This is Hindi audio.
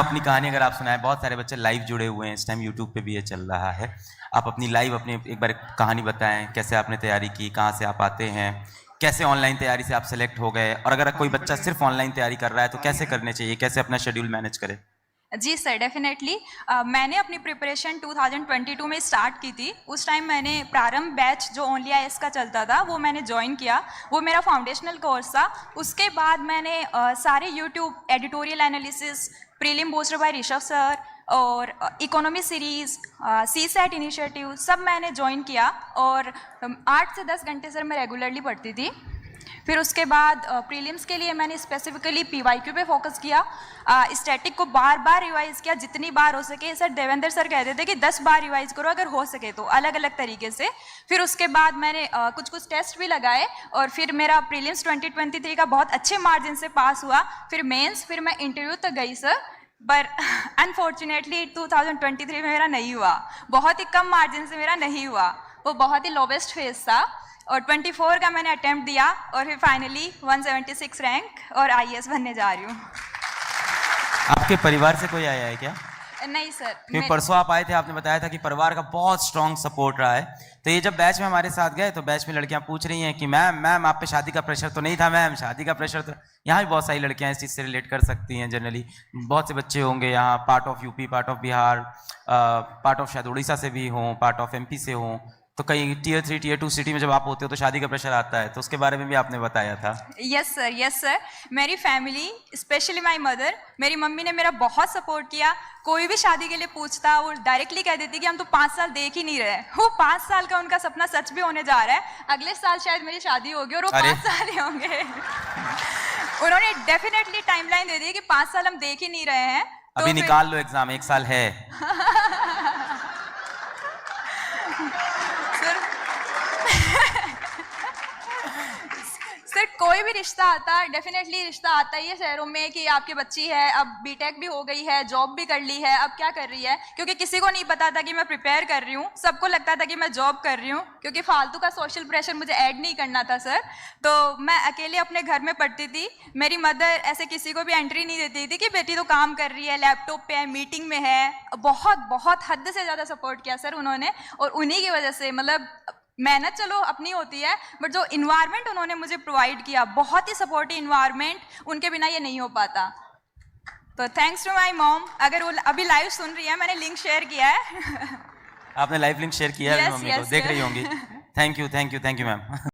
अपनी कहानी अगर आप सुनाएं, बहुत सारे बच्चे लाइव जुड़े हुए हैं इस टाइम, यूट्यूब पे भी ये चल रहा है। आप अपनी लाइव अपनी एक बार कहानी बताएं, कैसे आपने तैयारी की, कहाँ से आप आते हैं, कैसे ऑनलाइन तैयारी से आप सेलेक्ट हो गए, और अगर कोई बच्चा सिर्फ ऑनलाइन तैयारी कर रहा है तो कैसे करने चाहिए, कैसे अपना शेड्यूल मैनेज करे। जी सर, डेफिनेटली। मैंने अपनी प्रिपरेशन 2022 में स्टार्ट की थी। उस टाइम मैंने प्रारंभ बैच जो ओनली आईएएस का चलता था वो मैंने ज्वाइन किया। वो मेरा फाउंडेशनल कोर्स था। उसके बाद मैंने सारे YouTube editorial analysis, prelim booster by Rishabh sir और इकोनॉमी सीरीज़, सीसैट इनिशिएटिव सब मैंने ज्वाइन किया। और 8 से 10 घंटे सर मैं रेगुलरली पढ़ती थी। फिर उसके बाद प्रीलिम्स के लिए मैंने स्पेसिफिकली पीवाईक्यू पे फोकस किया। स्टैटिक को बार बार रिवाइज़ किया जितनी बार हो सके। सर देवेंद्र सर कहते थे कि 10 बार रिवाइज़ करो अगर हो सके तो, अलग अलग तरीके से। फिर उसके बाद मैंने कुछ टेस्ट भी लगाए और फिर मेरा प्रीलिम्स 2023 का बहुत अच्छे मार्जिन से पास हुआ। फिर मेंस, फिर मैं इंटरव्यू तक गई सर, पर अनफॉर्चुनेटली 2023 में मेरा नहीं हुआ। बहुत ही कम मार्जिन से मेरा नहीं हुआ। वो बहुत ही लोवेस्ट फेज था। और 24 का मैंने अटेम्प्ट दिया और फिर फाइनली 176 रैंक और आईएएस बनने जा रही हूँ। आपके परिवार से कोई आया है क्या? नहीं सर। क्योंकि परसों आप आए थे, आपने बताया था कि परिवार का बहुत स्ट्रॉन्ग सपोर्ट रहा है। तो ये जब बैच में हमारे साथ गए तो बैच में लड़कियां पूछ रही हैं कि मैम आप पे शादी का प्रेशर तो नहीं था? मैम शादी का प्रेशर तो, यहाँ भी बहुत सारी लड़कियां इस चीज़ से रिलेट कर सकती हैं। जनरली बहुत से बच्चे होंगे यहाँ, part of UP, part of Bihar, part of शायद उड़ीसा से भी हों, पार्ट ऑफ एमपी से हों। तो कहीं टियर 3 टियर 2 सिटी में जब आप होते हो तो शादी का प्रेशर आता है, तो उसके बारे में भी आपने बताया था। Yes sir. मेरी फैमिली, स्पेशली माय मदर, मेरी मम्मी ने मेरा बहुत सपोर्ट किया। कोई भी शादी के लिए पूछता वो डायरेक्टली कह देती कि हम तो 5 साल देख ही नहीं रहे। वो 5 साल का उनका सपना सच भी होने जा रहा है। अगले साल शायद मेरी शादी होगी और वो 5 साल ही होंगे। उन्होंने डेफिनेटली टाइमलाइन दे दी कि 5 साल हम देख ही नहीं रहे हैं। तो अभी निकाल लो एग्जाम, 1 साल है। सर कोई भी रिश्ता आता, डेफिनेटली रिश्ता आता ही है शहरों में कि आपकी बच्ची है, अब बीटेक भी हो गई है, जॉब भी कर ली है, अब क्या कर रही है। क्योंकि किसी को नहीं पता था कि मैं प्रिपेयर कर रही हूँ, सबको लगता था कि मैं जॉब कर रही हूँ। क्योंकि फालतू का सोशल प्रेशर मुझे ऐड नहीं करना था सर। तो मैं अकेले अपने घर में पढ़ती थी। मेरी मदर ऐसे किसी को भी एंट्री नहीं देती थी कि बेटी तो काम कर रही है, लैपटॉप पे है, मीटिंग में है। बहुत हद से ज़्यादा सपोर्ट किया सर उन्होंने। और उन्हीं की वजह से, मतलब मेहनत चलो अपनी होती है, बट जो इन्वायरमेंट उन्होंने मुझे प्रोवाइड किया, बहुत ही सपोर्टिव इन्वायरमेंट, उनके बिना ये नहीं हो पाता। तो थैंक्स टू माय मॉम। अगर वो अभी लाइव सुन रही है, मैंने लिंक शेयर किया है। आपने लाइव लिंक शेयर किया है मम्मी को, देख रही होंगी। Thank you ma'am.